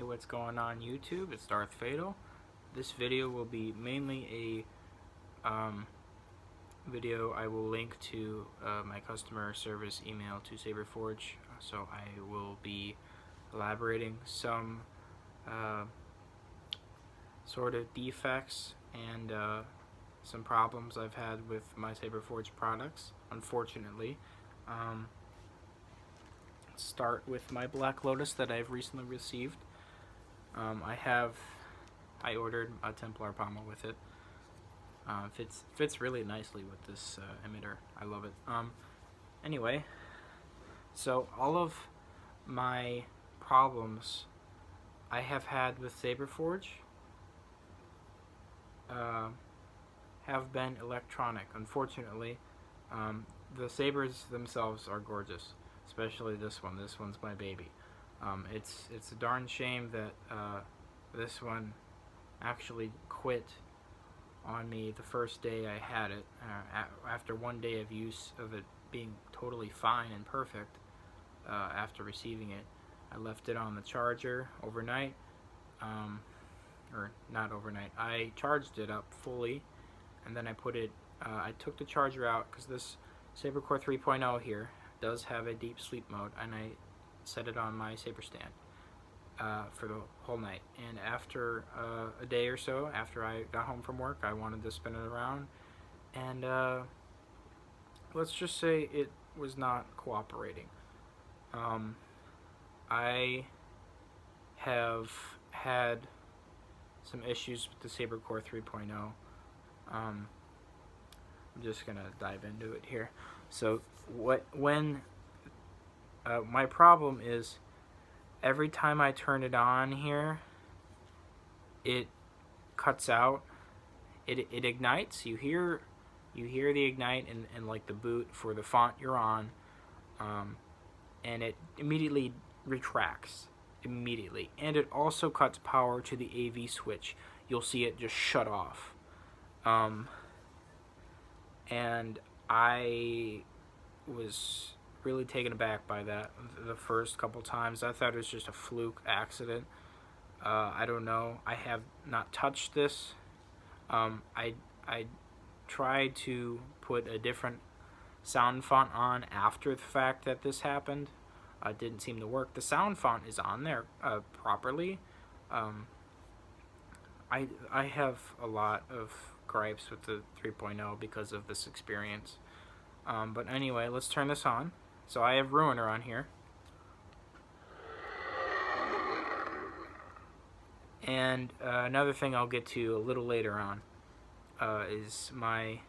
Hey, what's going on YouTube? It's Darth Fatal. This video will be mainly a video I will link to my customer service email to SaberForge. So I will be elaborating some sort of defects and some problems I've had with my SaberForge products, unfortunately. Start with my Black Lotus that I've recently received. I ordered a Templar pommel with it. Fits really nicely with this emitter. I love it. Anyway, so all of my problems I have had with SaberForge have been electronic. Unfortunately, the sabers themselves are gorgeous, especially this one. This one's my baby. It's a darn shame that this one actually quit on me the first day I had it. After one day of use of it being totally fine and perfect, after receiving it, I left it on the charger overnight. Or not overnight. I charged it up fully, and then I put it. I took the charger out because this SaberCore 3.0 here does have a deep sleep mode, and I set it on my Saber stand for the whole night. And after a day or so, after I got home from work, I wanted to spin it around, and let's just say it was not cooperating. I have had some issues with the SaberCore 3.0. I'm just gonna dive into it here. So my problem is every time I turn it on here, it cuts out. It ignites. You hear the ignite and like the boot for the font you're on, and it immediately retracts. Immediately, and it also cuts power to the AV switch. You'll see it just shut off. And I was really taken aback by that the first couple times. I thought it was just a fluke accident. I don't know. I have not touched this. I tried to put a different sound font on after the fact that this happened. Didn't seem to work. The sound font is on there properly. I have a lot of gripes with the 3.0 because of this experience. But anyway, let's turn this on. So I have Ruiner on here. And another thing I'll get to a little later on is my,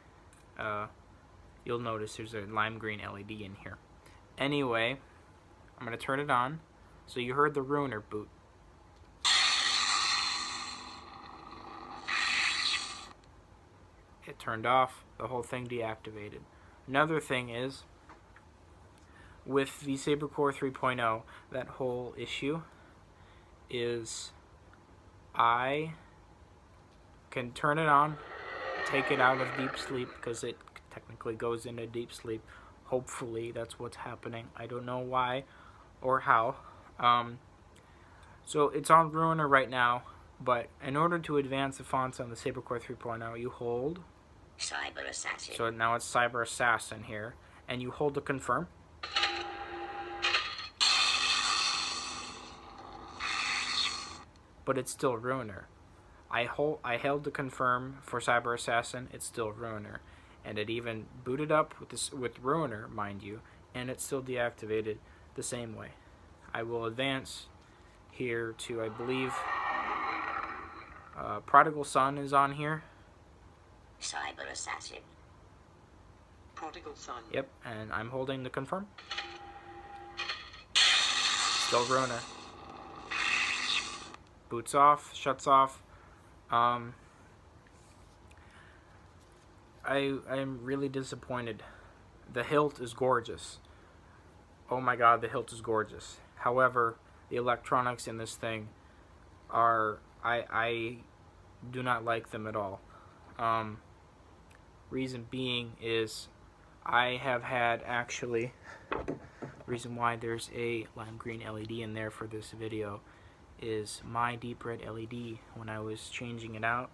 you'll notice there's a lime green LED in here. Anyway, I'm going to turn it on. So you heard the Ruiner boot. It turned off. The whole thing deactivated. Another thing is, with the SaberCore 3.0, that whole issue is I can turn it on, take it out of deep sleep, because it technically goes into deep sleep. Hopefully that's what's happening. I don't know why or how. So it's on Ruiner right now, but in order to advance the fonts on the SaberCore 3.0, you hold Cyber Assassin. So now it's Cyber Assassin here, and you hold to confirm. But it's still Ruiner. I held to confirm for Cyber Assassin. It's still Ruiner, and it even booted up with Ruiner, mind you, and it's still deactivated the same way. I will advance here to, I believe, Prodigal Son is on here. Cyber Assassin. Prodigal Son. Yep, and I'm holding the confirm. Still Ruiner. Boots off, shuts off. I'm really disappointed. The hilt is gorgeous. Oh my god, the hilt is gorgeous. However, the electronics in this thing are, I do not like them at all. Reason being is I have had actually, reason why there's a lime green LED in there for this video is my deep red LED. When I was changing it out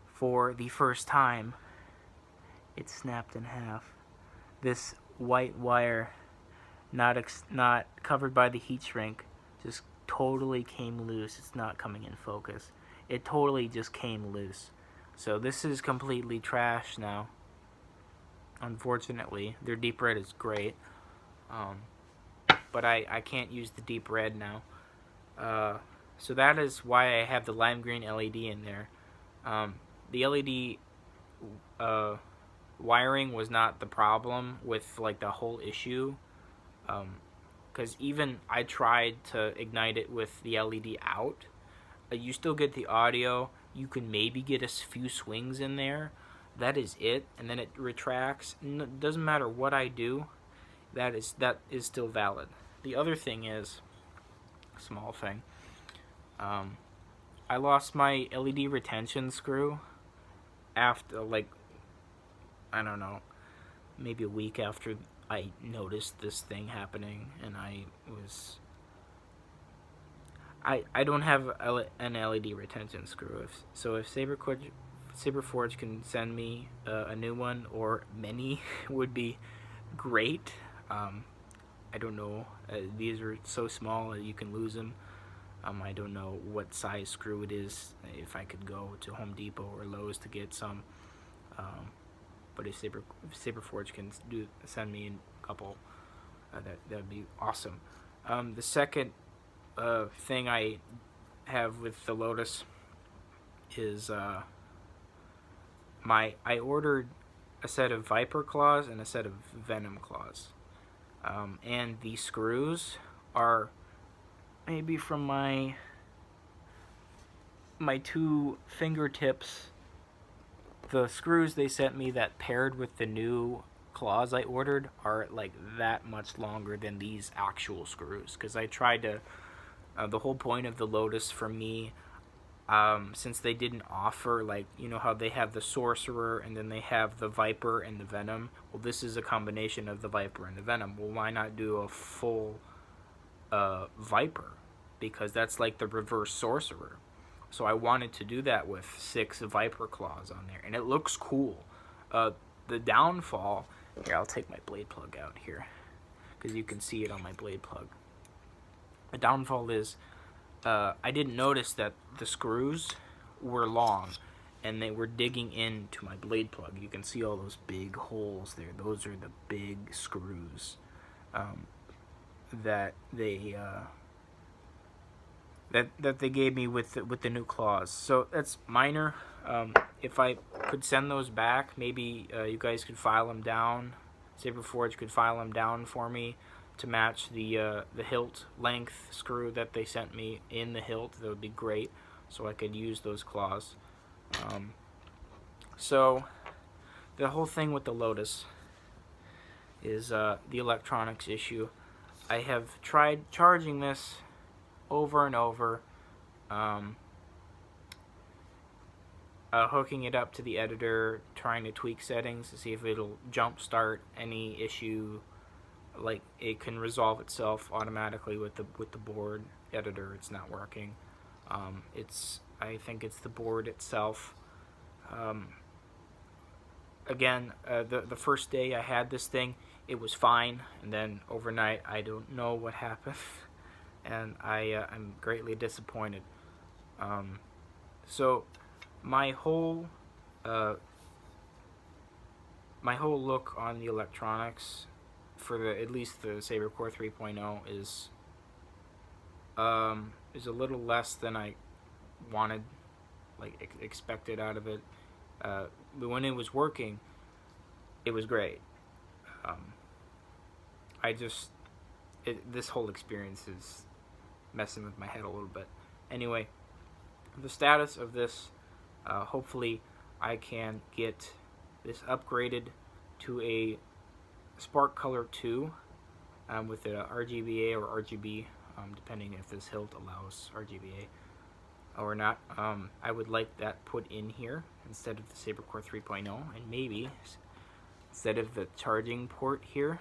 for the first time, it snapped in half. This white wire, not covered by the heat shrink, just totally came loose. It's not coming in focus. It totally just came loose. So this is completely trash now. Unfortunately, their deep red is great, but I can't use the deep red now. So that is why I have the lime green LED in there. The LED wiring was not the problem with like the whole issue, because even I tried to ignite it with the LED out. You still get the audio. You can maybe get a few swings in there. That is it, and then it retracts. Doesn't matter what I do. That is still valid. The other thing is, small thing. I lost my LED retention screw after, like, I don't know, maybe a week after I noticed this thing happening, and I don't have an LED retention screw. So if Saberforge can send me a new one, or many, would be great. I don't know. These are so small that you can lose them. I don't know what size screw it is. If I could go to Home Depot or Lowe's to get some, but if Saberforge can send me a couple, that'd be awesome. The second thing I have with the Lotus is I ordered a set of Viper claws and a set of Venom claws, and the screws are maybe from my two fingertips. The screws they sent me that paired with the new claws I ordered are like that much longer than these actual screws, because I tried to the whole point of the Lotus for me, since they didn't offer, like, you know how they have the Sorcerer and then they have the Viper and the Venom. Well, this is a combination of the Viper and the Venom. Well, why not do a full Viper? Because that's like the reverse Sorcerer. So I wanted to do that with 6 Viper claws on there, and it looks cool. The downfall, here, I'll take my blade plug out here, because you can see it on my blade plug. The downfall is, I didn't notice that the screws were long, and they were digging into my blade plug. You can see all those big holes there. Those are the big screws that they that they gave me with the new claws. So that's minor. If I could send those back, maybe you guys could file them down. Saberforge could file them down for me to match the hilt length screw that they sent me in the hilt. That would be great, so I could use those claws. So the whole thing with the Lotus is the electronics issue. I have tried charging this over and over, hooking it up to the editor, trying to tweak settings to see if it'll jumpstart any issue, like it can resolve itself automatically with the board editor. It's not working. I think it's the board itself. Again, the first day I had this thing, it was fine, and then overnight I don't know what happened, and I'm greatly disappointed. So my whole look on the electronics for at least the Saber Core 3.0 is a little less than I wanted, like expected out of it. But when it was working, it was great. This whole experience is messing with my head a little bit. Anyway, the status of this, hopefully I can get this upgraded to a Spark Color 2 with a RGBA or RGB, depending if this hilt allows RGBA or not. I would like that put in here instead of the Saber Core 3.0, and maybe instead of the charging port here.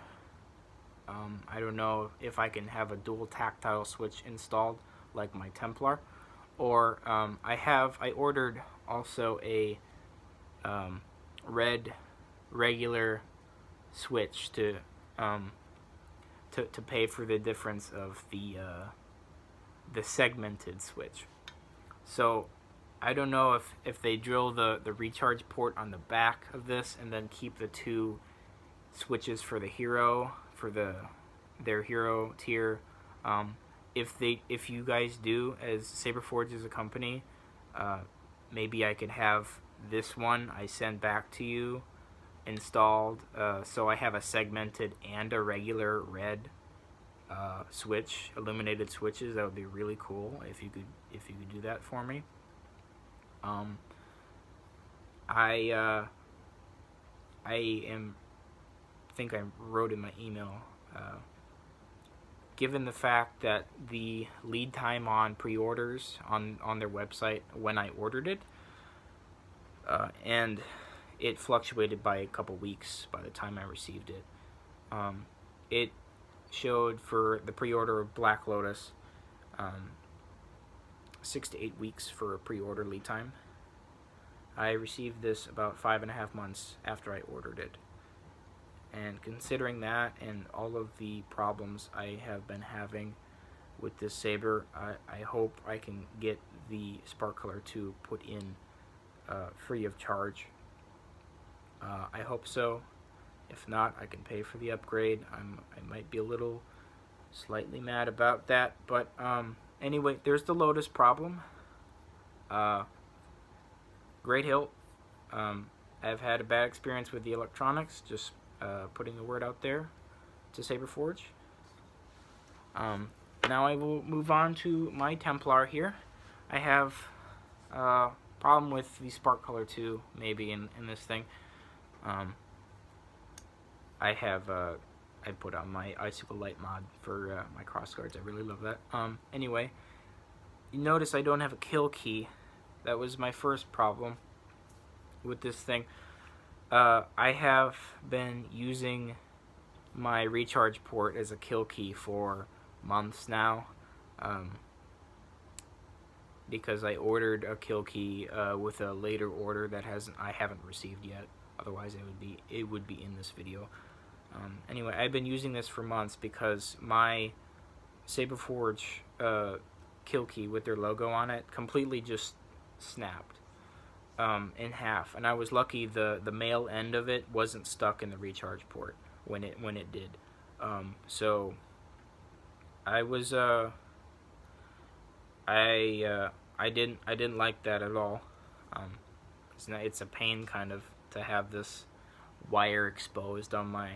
I don't know if I can have a dual tactile switch installed like my Templar, or I ordered also a red regular switch to pay for the difference of the segmented switch. So I don't know if they drill the recharge port on the back of this and then keep the two switches for the hero, for their hero tier. If you guys do, as Saberforge is a company, maybe I could have this one I send back to you installed, so I have a segmented and a regular red switch, illuminated switches. That would be really cool if you could do that for me. I think I wrote in my email, given the fact that the lead time on pre-orders on their website when I ordered it, and it fluctuated by a couple weeks by the time I received it. It showed for the pre-order of Black Lotus 6 to 8 weeks for a pre-order lead time. I received this about 5.5 months after I ordered it. And considering that and all of the problems I have been having with this saber, I hope I can get the Spark Color 2 put in free of charge. I hope so. If not, I can pay for the upgrade. I might be a little slightly mad about that, but anyway, there's the Lotus problem. Great hilt. I've had a bad experience with the electronics, just putting the word out there to Saberforge. Now I will move on to my Templar here. I have a problem with the Spark Color 2, maybe, in this thing. I put on my Icicle Light mod for my crossguards. I really love that. Anyway, you notice I don't have a kill key. That was my first problem with this thing. I have been using my recharge port as a kill key for months now, because I ordered a kill key with a later order that I haven't received yet. Otherwise, it would be in this video. Anyway, I've been using this for months because my Saberforge kill key with their logo on it completely just snapped in half, and I was lucky the male end of it wasn't stuck in the recharge port when it did. So I was I didn't like that at all. It's a pain kind of to have this wire exposed on my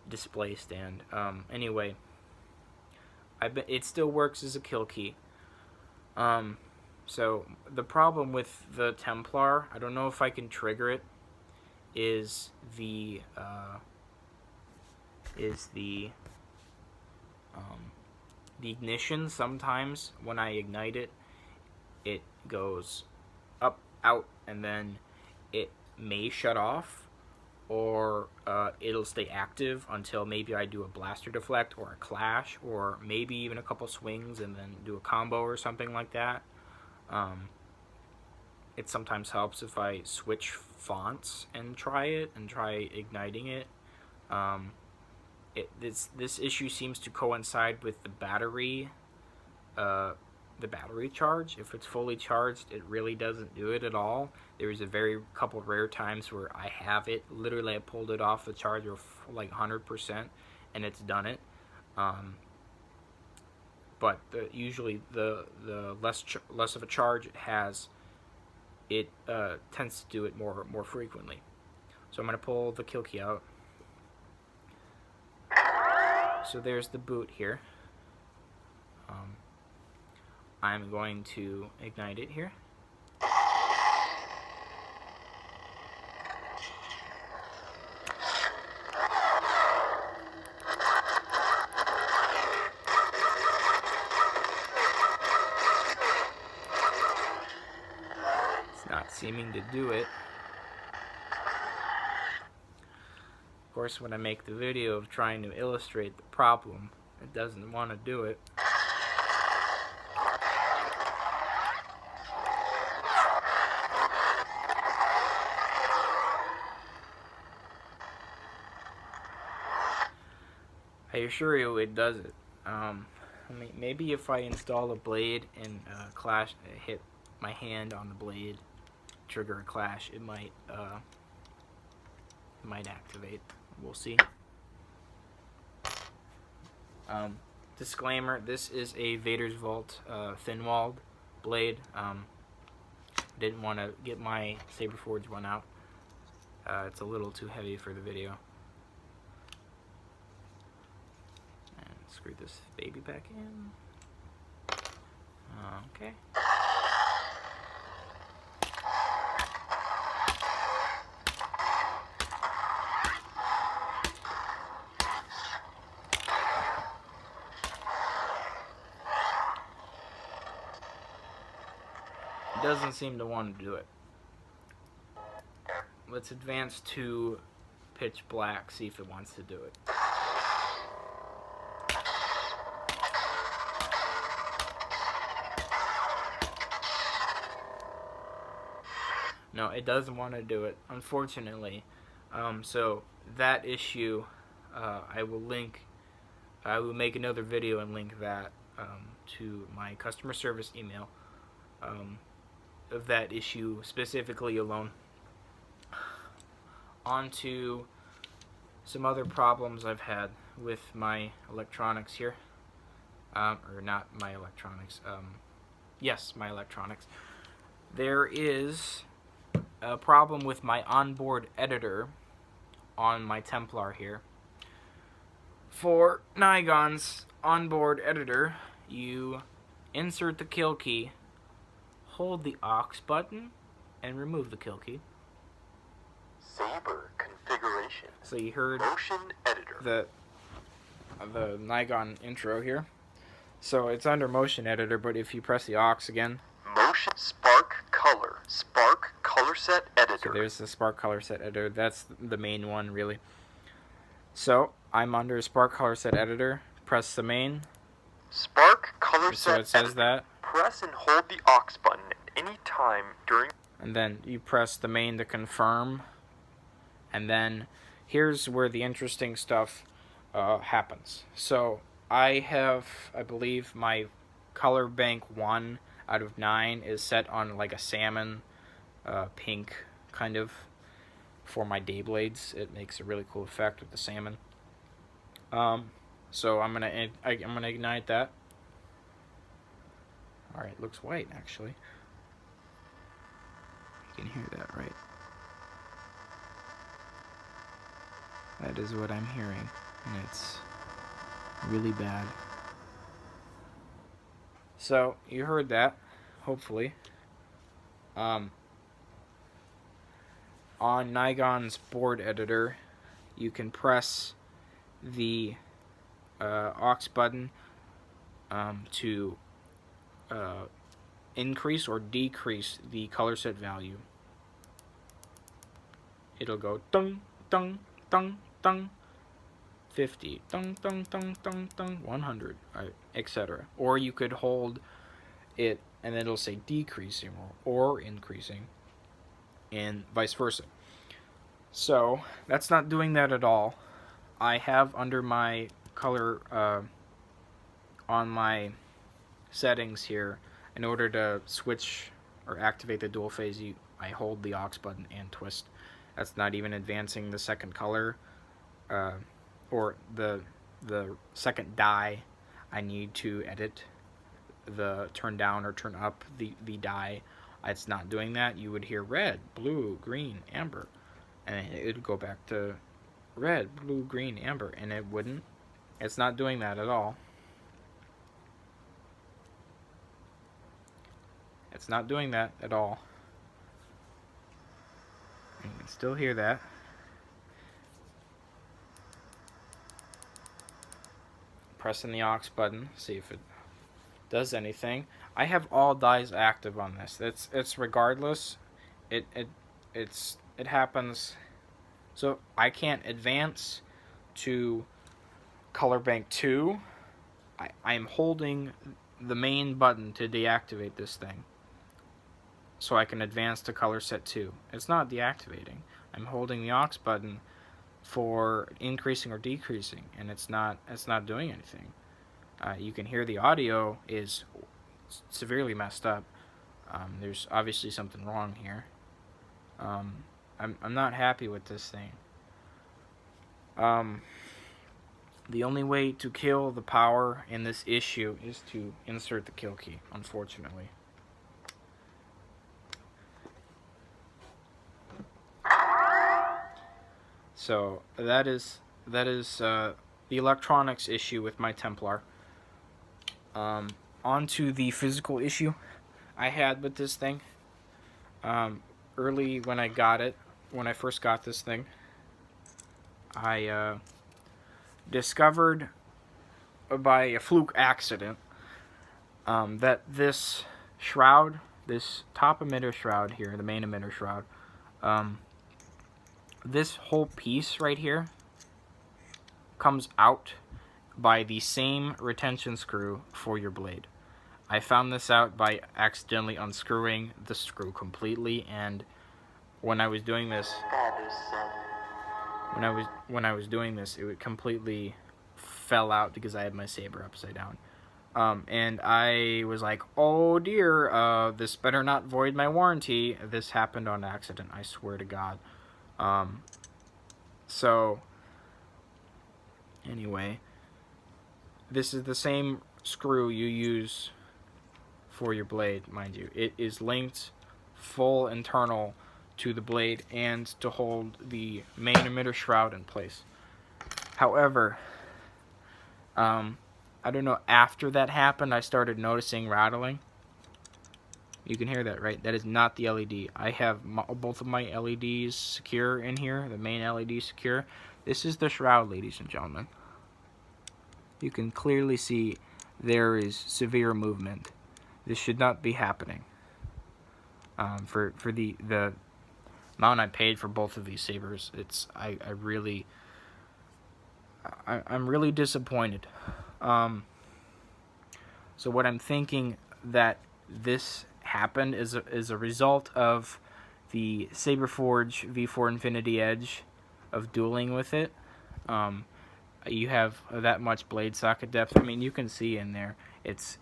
display stand. Anyway, it still works as a kill key. So the problem with the Templar, I don't know if I can trigger it, is the ignition. Sometimes when I ignite it, it goes up, out, and then it may shut off, or it'll stay active until maybe I do a blaster deflect or a clash, or maybe even a couple swings and then do a combo or something like that. It sometimes helps if I switch fonts and try igniting it. This issue seems to coincide with the battery charge. If it's fully charged, it really doesn't do it at all. There's a couple rare times where I have it. Literally, I pulled it off the charger like 100%, and it's done it. But usually the less of a charge it has, it tends to do it more frequently. So I'm going to pull the kill key out. So there's the boot here. I'm going to ignite it here. It's not seeming to do it. Of course, when I make the video of trying to illustrate the problem, it doesn't want to do it. assure you it does it. Maybe if I install a blade and hit my hand on the blade, trigger a clash, it might activate. We'll see. Disclaimer: this is a Vader's Vault thin-walled blade. Didn't want to get my Saberforge one out. It's a little too heavy for the video. And screw this baby back in. Okay. It doesn't seem to want to do it. Let's advance to pitch black, see if it wants to do it. No, it doesn't want to do it, unfortunately. So that issue, I will make another video and link that to my customer service email of that issue specifically alone. On to some other problems I've had with my electronics here. Or not my electronics. Yes, my electronics. There is a problem with my onboard editor on my Templar here. For Nigon's onboard editor, you insert the kill key, hold the aux button, and remove the kill key. Saber configuration. So you heard Motion editor. the Nigon intro here. So it's under motion editor, but if you press the aux again, Motion Spark color set editor. so there's the Spark Color Set Editor. That's the main one, really. So I'm under Spark Color Set Editor. Press the main. Spark color So set it says editor. that. Press and hold the aux button at any time during. And then you press the main to confirm. And then here's where the interesting stuff happens. So I believe my color bank 1 out of 9 is set on like a salmon pink kind of for my Dayblades. It makes a really cool effect with the salmon. So I'm gonna ignite that. All right, looks white actually. You can hear that, right? That is what I'm hearing, and it's really bad. So you heard that, hopefully. On Nigon's board editor, you can press the aux button to increase or decrease the color set value. It'll go dung, dung, dung, dung, 50, dung, dung, dung, dung, dung, 100, etc. Or you could hold it and then it'll say decreasing or increasing, and vice versa. So that's not doing that at all. I have under my color on my settings here, in order to switch or activate the dual phase, I hold the aux button and twist. That's not even advancing the second color or the second die I need to edit the turn down or turn up the die. It's not doing that. You would hear red, blue, green, amber, and it would go back to red, blue, green, amber, and it wouldn't. It's not doing that at all. It's not doing that at all. You can still hear that. Pressing the aux button, see if it does anything. I have all dies active on this. It's regardless. It happens. So I can't advance to color bank 2. I'm holding the main button to deactivate this thing, so I can advance to color set 2. It's not deactivating. I'm holding the aux button for increasing or decreasing, and it's not doing anything. You can hear the audio is severely messed up. There's obviously something wrong here. I'm not happy with this thing. The only way to kill the power in this issue is to insert the kill key, unfortunately. So that is the electronics issue with my Templar. Onto the physical issue I had with this thing. Early when I first got this thing, I discovered by a fluke accident that this shroud, this top emitter shroud here, the main emitter shroud, this whole piece right here comes out by the same retention screw for your blade. I found this out by accidentally unscrewing the screw completely, and when I was doing this, when I was doing this, it completely fell out because I had my saber upside down. And I was like, oh dear, this better not void my warranty. This happened on accident, I swear to God. So anyway, this is the same screw you use for your blade, mind you. It is linked full internal to the blade and to hold the main emitter shroud in place. However, I don't know, after that happened, I started noticing rattling. You can hear that, right? That is not the LED. I have both of my LEDs secure in here, the main LED secure. This is the shroud, ladies and gentlemen. You can clearly see there is severe movement. This should not be happening. For the amount I paid for both of these sabers, I'm really disappointed. So what I'm thinking that this happened is a result of the Saberforge V4 Infinity Edge, of dueling with it. You have that much blade socket depth. I mean, you can see in there, it's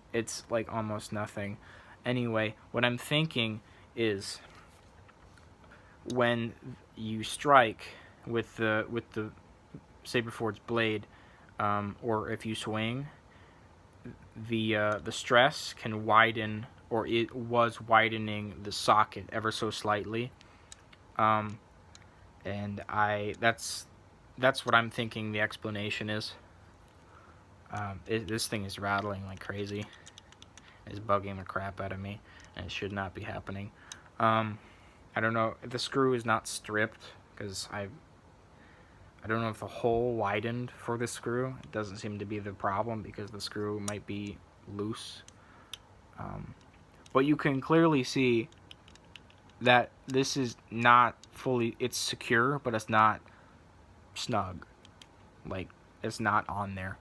like almost nothing. Anyway, what I'm thinking is when you strike with the Saberforge blade, or if you swing, the stress can widen, or it was widening the socket ever so slightly. And that's what I'm thinking the explanation is. This thing is rattling like crazy. It's bugging the crap out of me, and it should not be happening. I don't know, the screw is not stripped, because I don't know if the hole widened for the screw. It doesn't seem to be the problem, because the screw might be loose. But you can clearly see that this is not fully, it's secure, but it's not snug. Like, it's not on there.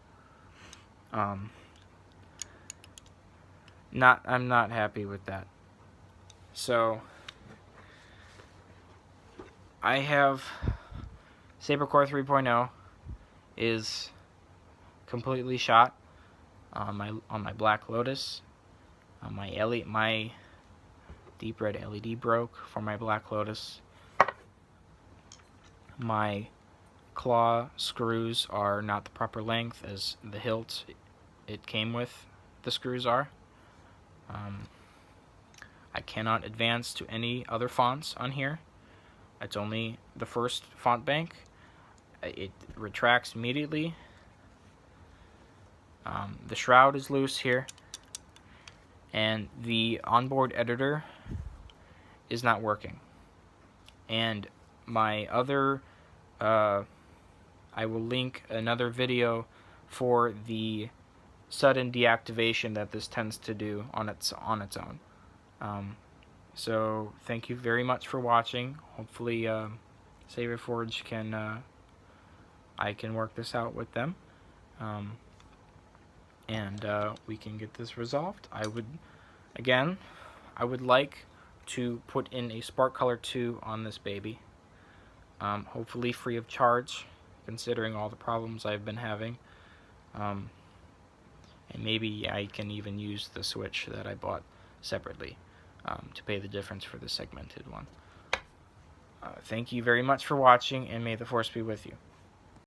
I'm not happy with that. So I have Sabercore 3.0 is completely shot on my Black Lotus. My deep red LED broke for my Black Lotus. My claw screws are not the proper length as the hilt it came with the screws are. I cannot advance to any other fonts on here. It's only the first font bank. It retracts immediately. The shroud is loose here, and the onboard editor is not working. And my other, I will link another video for the sudden deactivation that this tends to do on its own. So thank you very much for watching. Hopefully Saberforge can I can work this out with them, and we can get this resolved. I would like to put in a Spark Color 2 on this baby, hopefully free of charge. considering all the problems I've been having. And maybe I can even use the switch that I bought separately to pay the difference for the segmented one. Thank you very much for watching, and may the Force be with you.